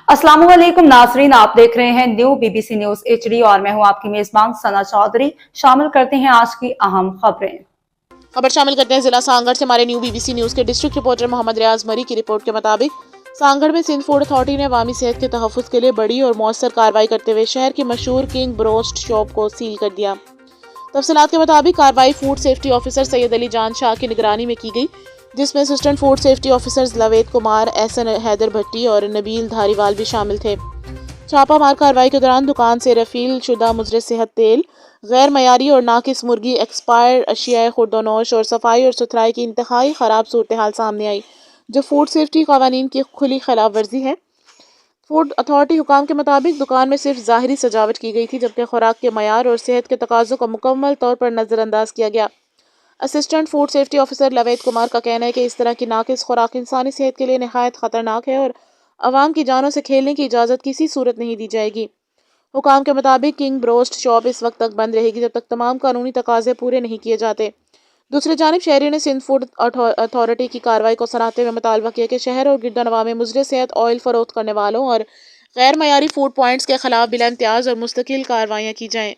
अस्सलाम वालेकुम नाजरीन, आप देख रहे हैं न्यू बीबीसी न्यूज HD और मैं हूं आपकी मेजबान सना चौधरी। शामिल करते हैं आज की अहम खबरें। खबर शामिल करते हैं जिला सांगड़ से हमारे न्यू बीबीसी न्यूज के डिस्ट्रिक्ट रिपोर्टर मोहम्मद रियाज मरी की रिपोर्ट के मुताबिक सांगड़ में सिंध फूड अथॉरिटी ने अवामी सेहत के तहफ़्फ़ुज़ के लिए बड़ी और मौसर कार्रवाई करते हुए शहर की मशहूर किंग ब्रोस्ट शॉप को सील कर दिया। तफसीलात के मुताबिक कार्रवाई food safety officer Syed Ali Jan Shah की निगरानी में की गई, जिसमें assistant food safety officers Laved Kumar, Ehsan Haider Bhatti और नबील धारीवाल भी शामिल थे। छापा मार कार्रवाई के दौरान दुकान से रफील शुदा मुजरे सेहत तेल, गैर मयारी और नाकिस मुर्गी, एक्सपायर अशियाए खुर्दोनोश और सफाई और सुथराई की इंतहाई ख़राब सूरत हाल सामने आई, जो फूड सेफ्टी कवानीन की खुली खिलाफ वर्जी है। फूड अथॉरिटी हुकाम के मुताबिक दुकान में सिर्फ ज़ाहिरी सजावट की गई थी, जबकि खुराक के मयार और सेहत के तकाज़ों को मुकम्मल तौर पर नज़रअंदाज किया गया। Assistant food safety officer Laved Kumar का कहना है कि इस तरह की नाकिस खुराक इंसानी सेहत के लिए नहायत ख़तरनाक है और अवाम की जानों से खेलने की इजाज़त किसी सूरत नहीं दी जाएगी। हुकाम के मुताबिक किंग ब्रोस्ट शॉप इस वक्त तक बंद रहेगी जब तक तमाम कानूनी तकाजे पूरे नहीं किए जाते। दूसरी जानिब शहरियों ने सिंध फूड अथॉरिटी की कार्रवाई को सराहते हुए मुतालबा किया कि शहर और गिरदनवा में मुजरे सेहत ऑयल फरोख्त करने वालों और गैर मयारी फूड पॉइंट्स के खिलाफ बिला इम्तियाज़ और मुस्तकिल कार्रवाइयाँ की जाएँ।